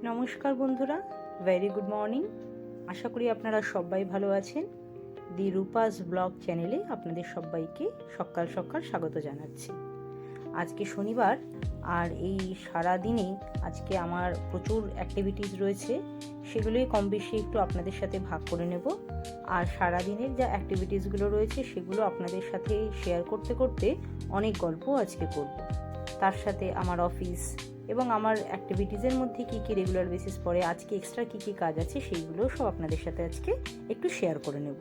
নমস্কার বন্ধুরা, very good morning. আশা করি আপনারা সবাই ভালো আছেন। দি রূপাস ব্লগ চ্যানেলে আপনাদের সবাইকে সকাল সকাল স্বাগত জানাচ্ছি। আজকে শনিবার, আর এই সারা দিনে আজকে আমার প্রচুর অ্যাক্টিভিটিস রয়েছে, সেগুলোই কম বেশি একটু আপনাদের সাথে ভাগ করে নেব। আর সারা দিনের যা অ্যাক্টিভিটিসগুলো রয়েছে সেগুলো আপনাদের সাথে শেয়ার করতে করতে অনেক গল্প আজকে করব। তার সাথে আমার অফিস এবং আমার অ্যাক্টিভিটিসের মধ্যে কী কী রেগুলার বেসিস পড়ে, আজকে এক্সট্রা কী কী কাজ আছে সেইগুলো সব আপনাদের সাথে আজকে একটু শেয়ার করে নেব।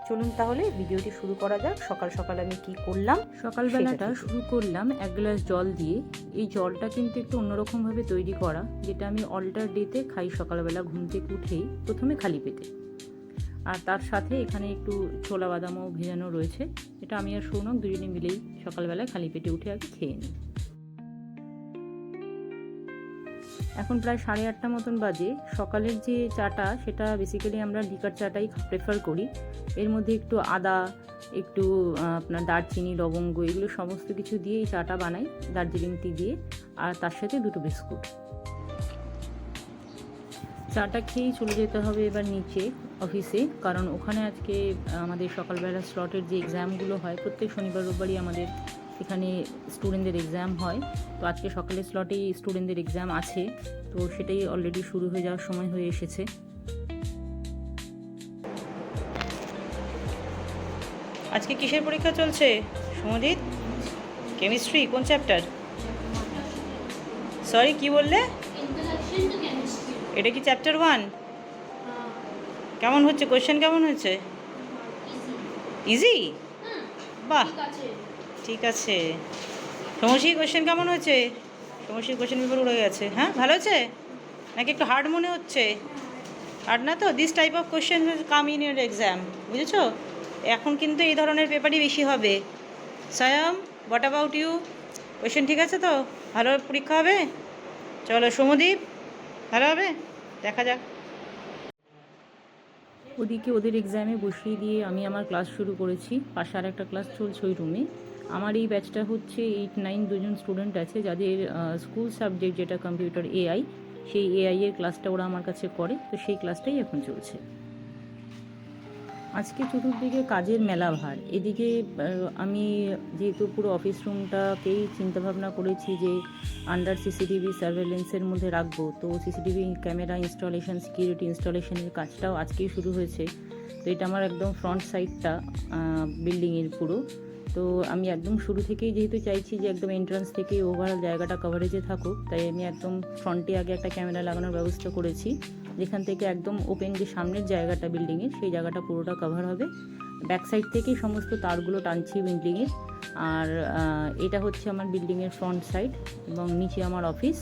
চলুন তাহলে ভিডিওটি শুরু করা যাক। সকাল সকাল আমি কি করলাম। সকালবেলাটা শুরু করলাম এক গ্লাস জল দিয়ে। এই জলটা কিন্তু একটু অন্যরকমভাবে তৈরি করা, যেটা আমি অল্টার ডেতে খাই সকালবেলা ঘুম থেকে উঠেই, প্রথমে খালি পেটে। আর তার সাথে এখানে একটু ছোলা বাদামও ভেজানো রয়েছে, এটা আমি আর সৌনক দুজনে মিলেই সকালবেলায় খালি পেটে উঠে আগে খেয়ে নিই। এখন প্রায় 8:30 মতন বাজে। সকালের যে চাটা সেটা বেসিক্যালি আমরা লিকার চাটাই প্রেফার করি। এর মধ্যে একটু আদা, একটু আপনার দারচিনি, লবঙ্গ, এগুলো সমস্ত কিছু দিয়ে এই চাটা বানাই, দার্জিলিং টি দিয়ে, আর তার সাথে 2টো বিস্কুট। চাটা খেয়েই চলে যেতে হবে এবার নিচে অফিসে, কারণ ওখানে আজকে আমাদের সকালবেলা স্লটের যে এক্সামগুলো হয়, প্রত্যেক শনিবার রোববারই আমাদের এখানে স্টুডেন্টদের এক্সাম হয়। তো আজকে সকালের স্লটেই স্টুডেন্টদের এক্সাম আছে, তো সেটাই অলরেডি শুরু হয়ে যাওয়ার সময় হয়ে এসেছে। আজকে কিসের পরীক্ষা চলছে সমজিৎ? কেমিস্ট্রি। কোন চ্যাপ্টার? সরি, কি বললে? এটা কি চ্যাপ্টার 1? কেমন হচ্ছে কোয়েশ্চেন? কেমন হয়েছে? ইজি? বাহ, ঠিক আছে। সমস্যা কোয়েশ্চেন কেমন হয়েছে? সমস্যার কোয়েশ্চেন পেপার উড়ে গেছে। হ্যাঁ, ভালো হচ্ছে নাকি একটু হার্ড মনে হচ্ছে? হার্ড না তো? This type of question come in your exam, বুঝেছো? এখন কিন্তু এই ধরনের পেপারই বেশি হবে। Sayam, what about you? Question ঠিক আছে তো? ভালো পরীক্ষা হবে? চলো সৌমদীপ, ভালো হবে, দেখা যাক। ওদিকে ওদের এক্সামে বসিয়ে দিয়ে আমি আমার ক্লাস শুরু করেছি। পাশে আর একটা ক্লাস চলছে ওই রুমে। আমার এই ব্যাচটা হচ্ছে 8-9 দুজন স্টুডেন্ট আছে, যাদের স্কুল সাবজেক্ট যেটা কম্পিউটার এআই, সেই এআই এর ক্লাসটা ওরা আমার কাছে করে, তো সেই ক্লাসটাই এখন চলছে। আজকে চতুর্দিকে কাজের মেলা ভার। এদিকে আমি যেহেতু পুরো অফিস রুমটাকেই চিন্তাভাবনা করেছি যে আন্ডার সিসিটিভি সার্ভেলেন্সের মধ্যে রাখবো, তো সিসিটিভি ক্যামেরা ইনস্টলেশন, সিকিউরিটি ইনস্টলেশনের কাজটাও আজকেই শুরু হয়েছে। তো এটা আমার একদম ফ্রন্ট সাইডটা বিল্ডিংয়ের পুরো। তো আমি একদম শুরু থেকেই যেহেতু চাইছি যে একদম এন্ট্রান্স থেকেই ওভারঅল জায়গাটা কভারেজে থাকুক, তাই আমি একদম ফ্রন্টে আগে একটা ক্যামেরা লাগানোর ব্যবস্থা করেছি, যেখান থেকে একদম ওপেন যে সামনের জায়গাটা বিল্ডিংয়ের, সেই জায়গাটা পুরোটা কভার হবে। ব্যাক সাইড থেকেই সমস্ত তারগুলো টানছি বিল্ডিংয়ের। আর এটা হচ্ছে আমার বিল্ডিংয়ের ফ্রন্ট সাইড এবং নিচে আমার অফিস।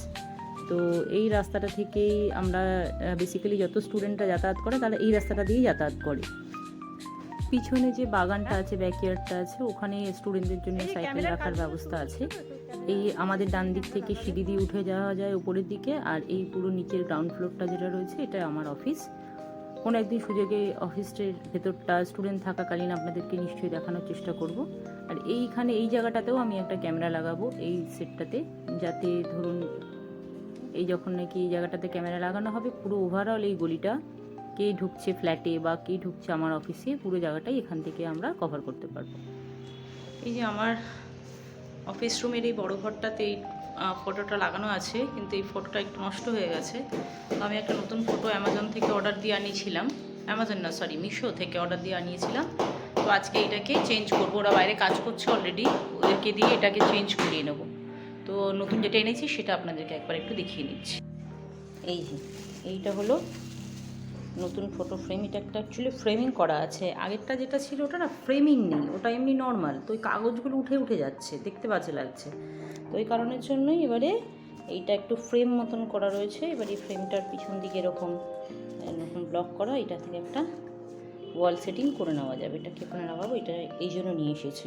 তো এই রাস্তাটা থেকেই আমরা বেসিক্যালি যত স্টুডেন্টরা যাতায়াত করে তারা এই রাস্তাটা দিয়েই যাতায়াত করে। পিছনে যে বাগানটা আছে, ব্যাকইয়ার্ডটা আছে, ওখানে স্টুডেন্টদের জন্য সাইকেল রাখার ব্যবস্থা আছে। এই আমাদের ডান দিক থেকে সিঁড়ি দিয়ে উঠে যাওয়া যায় উপরের দিকে, আর এই পুরো নিচের গ্রাউন্ড ফ্লোরটা যেটা রয়েছে এটা আমার অফিস। কোনো একদিন সুযোগে অফিসের ভেতরটা স্টুডেন্ট থাকাকালীন আপনাদেরকে নিশ্চয়ই দেখানোর চেষ্টা করব। আর এইখানে এই জায়গাটাতেও আমি একটা ক্যামেরা লাগাবো এই সেটটাতে, যাতে ধরুন এই যখন নাকি এই জায়গাটাতে ক্যামেরা লাগানো হবে, পুরো ওভারঅল এই গলিটা কে ঢুকছে ফ্ল্যাটে বা কে ঢুকছে আমার অফিসে, পুরো জায়গাটাই এখান থেকে আমরা কভার করতে পারবো। এই যে আমার অফিস রুমের এই বড় ঘরটাতে এই ফটোটা লাগানো আছে, কিন্তু এই ফটোটা একটু নষ্ট হয়ে গেছে। তো আমি একটা নতুন ফটো অ্যামাজন থেকে অর্ডার দিয়ে আনিয়েছিলাম, মিশো থেকে অর্ডার দিয়ে আনিয়েছিলাম। তো আজকে এটাকে চেঞ্জ করবো, ওরা বাইরে কাজ করছে অলরেডি, ওদেরকে দিয়ে এটাকে চেঞ্জ করিয়ে নেব। তো নতুন যেটা এনেছি সেটা আপনাদেরকে একবার একটু দেখিয়ে নিচ্ছি। এই যে এইটা হলো নতুন ফটো ফ্রেম। এটা একটা অ্যাকচুয়ালি ফ্রেমিং করা আছে, আগেরটা যেটা ছিল ওটা না ফ্রেমিং নেই, ওটা এমনি নর্মাল। তো ওই কাগজগুলো উঠে উঠে যাচ্ছে, দেখতে বাজে লাগছে। তো ওই কারণের জন্যই এবারে এইটা একটু ফ্রেম মতন করা রয়েছে। এবার এই ফ্রেমটার পিছন দিকে এরকম ব্লক করা, এটা থেকে একটা ওয়াল সেটিং করে নেওয়া যাবে। এটাকে ওখানে লাগাবো, এটা এই জন্য নিয়ে এসেছি।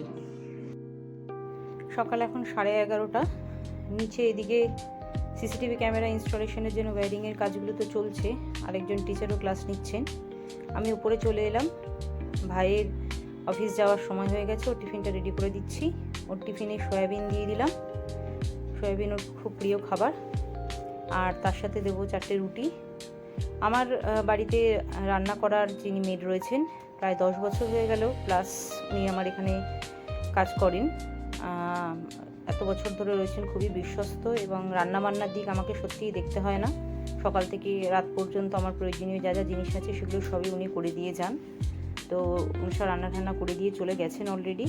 সকাল এখন 11:30। নিচে এদিকে সিসিটিভি ক্যামেরা ইনস্টলেশনের জন্য ওয়্যারিংয়ের কাজগুলো তো চলছে, আরেকজন টিচারও ক্লাস নিচ্ছেন। আমি উপরে চলে এলাম, ভাইয়ের অফিস যাওয়ার সময় হয়ে গেছে, ওর টিফিনটা রেডি করে দিচ্ছি। ওর টিফিনে সয়াবিন দিয়ে দিলাম, সয়াবিন ওর খুব প্রিয় খাবার। আর তার সাথে দেবো 4টে রুটি। আমার বাড়িতে রান্না করার যিনি মেড রয়েছেন প্রায় 10 বছর হয়ে গেল, প্লাস উনি আমার এখানে কাজ করেন, এত বছর ধরে রয়েছেন, খুবই বিশ্বস্ত এবং রান্নাবান্নার দিক আমাকে সত্যিই দেখতে হয় না। সকাল থেকে রাত পর্যন্ত আমার প্রয়োজনীয় যা যা জিনিস আছে সেগুলো সবই উনি করে দিয়ে যান। তো উনি সব রান্না করে দিয়ে চলে গেছেন অলরেডি।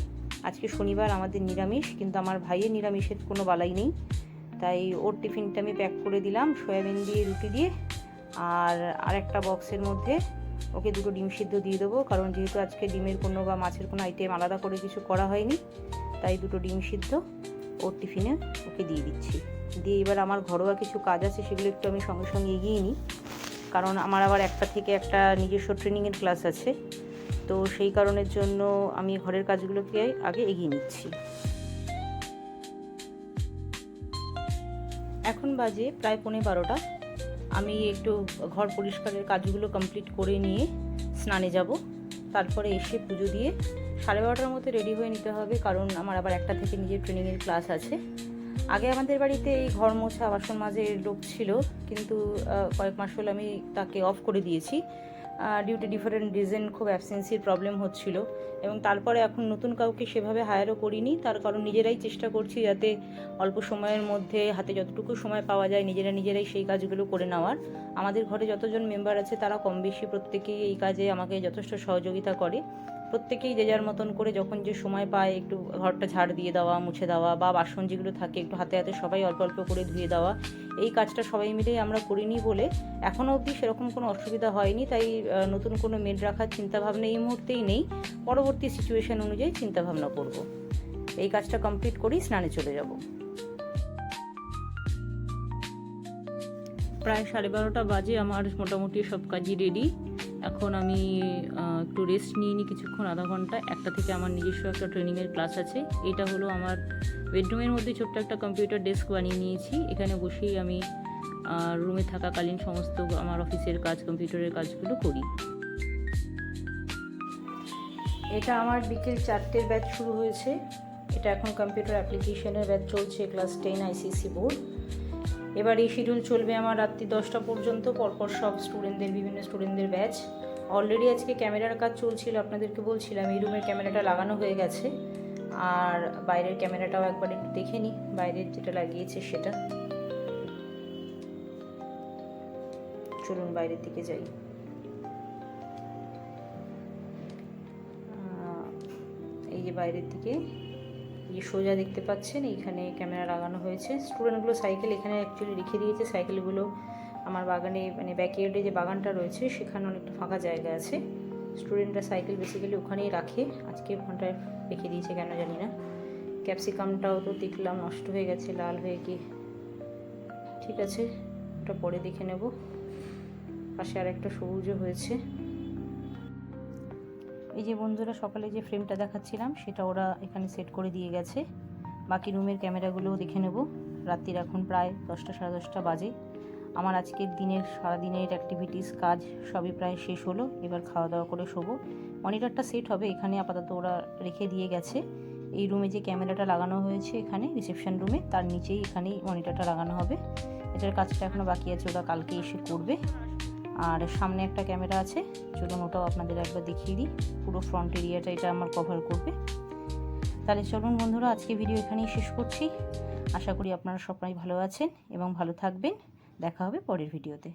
আজকে শনিবার, আমাদের নিরামিষ, কিন্তু আমার ভাইয়ের নিরামিষের কোনো বালাই নেই, তাই ওর টিফিনটা আমি প্যাক করে দিলাম সয়াবিন দিয়ে, রুটি দিয়ে। আর আরেকটা বক্সের মধ্যে ওকে 2টো ডিম সিদ্ধ দিয়ে দেবো, কারণ যেহেতু আজকে ডিমের কোনো বা মাছের কোনো আইটেম আলাদা করে কিছু করা হয়নি, তাই 2টো ডিম সিদ্ধ ওর টিফিনে ওকে দিয়ে দিচ্ছি। দিয়ে এবার আমার ঘরোয়া কিছু কাজ আছে, সেগুলো একটু আমি সঙ্গে সঙ্গে এগিয়ে নিই, কারণ আমার আবার 1টা থেকে একটা নিজস্ব ট্রেনিংয়ের ক্লাস আছে। তো সেই কারণের জন্য আমি ঘরের কাজগুলোকে আগে এগিয়ে নিচ্ছি। এখন বাজে প্রায় 11:15। আমি একটু ঘর পরিষ্কারের কাজগুলো কমপ্লিট করে নিয়ে স্নানে যাব, তারপরে এসে পুজো দিয়ে 12:30টার মধ্যে রেডি হয়ে নিতে হবে, কারণ আমার আবার 1টা থেকে নিজের ট্রেনিংয়ের ক্লাস আছে। আগে আমাদের বাড়িতে এই ঘর মোছা বাসন মাজের লোক ছিল, কিন্তু কয়েক মাস হলো আমি তাকে অফ করে দিয়েছি ডিউ টু ডিফারেন্ট রিজন। খুব অ্যাবসেন্সির প্রবলেম হচ্ছিল, এবং তারপরে এখন নতুন কাউকে সেভাবে হায়ারও করিনি, তার কারণ নিজেরাই চেষ্টা করছি যাতে অল্প সময়ের মধ্যে হাতে যতটুকু সময় পাওয়া যায় নিজেরাই সেই কাজগুলো করে নেওয়ার। আমাদের ঘরে যতজন মেম্বার আছে তারা কম বেশি প্রত্যেকেই এই কাজে আমাকে যথেষ্ট সহযোগিতা করে। প্রত্যেকেই যে যার মতন করে যখন যে সময় পায় একটু ঘরটা ঝাড় দিয়ে দেওয়া, মুছে দেওয়া, বা বাসন যেগুলো থাকে একটু হাতে হাতে সবাই অল্প অল্প করে ধুয়ে দেওয়া, এই কাজটা সবাই মিলেই আমরা করিনি বলে এখনও অবধি সেরকম কোনো অসুবিধা হয়নি। তাই নতুন কোনো মেড রাখার চিন্তাভাবনা এই মুহূর্তেই নেই, পরবর্তী সিচুয়েশান অনুযায়ী চিন্তাভাবনা করব। এই কাজটা কমপ্লিট করেই স্নানে চলে যাব। প্রায় 12:30 বাজে, আমার মোটামুটি সব কাজই রেডি। এখন আমি একটু রেস্ট নিয়ে নিই কিছুক্ষণ, আধা ঘন্টা। 1টা থেকে আমার নিজস্ব একটা ট্রেনিংয়ের ক্লাস আছে। এটা হলো আমার বেডরুমের মধ্যে ছোট্ট একটা কম্পিউটার ডেস্ক বানিয়ে নিয়েছি, এখানে বসেই আমি রুমে থাকাকালীন সমস্ত আমার অফিসের কাজ, কম্পিউটারের কাজগুলো করি। এটা আমার বিকেল 4টের ব্যাচ শুরু হয়েছে। এটা এখন কম্পিউটার অ্যাপ্লিকেশনের ব্যাচ চলছে, ক্লাস 10 আইসিসি বোর্ড। এবার এই শিডিউল চলবে আমার রাত্রি 10টা পর্যন্ত, পরপর সব স্টুডেন্টদের, বিভিন্ন স্টুডেন্টদের ব্যাচ। অলরেডি আজকে ক্যামেরার কাজ চলছিল, আপনাদেরকে বলছিলাম এই রুমের ক্যামেরাটা লাগানো হয়ে গেছে, আর বাইরের ক্যামেরাটাও একবার একটু দেখে নিই, বাইরের যেটা লাগিয়েছে সেটা। চলুন বাইরের দিকে যাই। এই যে বাইরের দিকে এই সোজা দেখতে পাচ্ছেন, এইখানে ক্যামেরা লাগানো হয়েছে। স্টুডেন্টগুলো সাইকেল এখানে অ্যাকচুয়ালি রেখে দিয়েছে, সাইকেলগুলো আমার বাগানে, মানে ব্যাকইয়ার্ডে যে বাগানটা রয়েছে সেখানে অনেকটা ফাঁকা জায়গা আছে, স্টুডেন্টরা সাইকেল বেসিক্যালি ওখানেই রাখে। আজকে ওখানটায় রেখে দিয়েছে কেন জানি না। ক্যাপসিকামটাও তো দেখলাম নষ্ট হয়ে গেছে, লাল হয়ে গিয়ে। ঠিক আছে, ওটা পরে দেখে নেব। পাশে আর একটা সবুজও হয়েছে। এই যে বন্ধুরা, সকালে যে ফ্রেমটা দেখাচ্ছিলাম সেটা ওরা এখানে সেট করে দিয়ে গেছে। বাকি রুমের ক্যামেরাগুলোও দেখে নেব। রাত্রির এখন প্রায় 10টা, সাড়ে 10টা বাজে। আমার আজকের দিনের সারাদিনের অ্যাক্টিভিটিস, কাজ সবই প্রায় শেষ হলো। এবার খাওয়া দাওয়া করে শোবো। মনিটরটা সেট হবে এখানে, আপাতত ওরা রেখে দিয়ে গেছে। এই রুমে যে ক্যামেরাটা লাগানো হয়েছে এখানে রিসেপশন রুমে, তার নিচেই এখানেই মনিটরটা লাগানো হবে। এটার কাজটা এখনও বাকি আছে, ওরা কালকে এসে করবে। আর সামনে একটা ক্যামেরা আছে, চলুন ওটাও আপনাদের একবার দেখিয়ে দিই। পুরো ফ্রন্ট এরিয়াটা এটা আমার কভার করবে। তাহলে চলুন বন্ধুরা, আজকে ভিডিও এখানেই শেষ করছি। আশা করি আপনারা সবাই ভালো আছেন এবং ভালো থাকবেন। দেখা হবে পরের ভিডিওতে।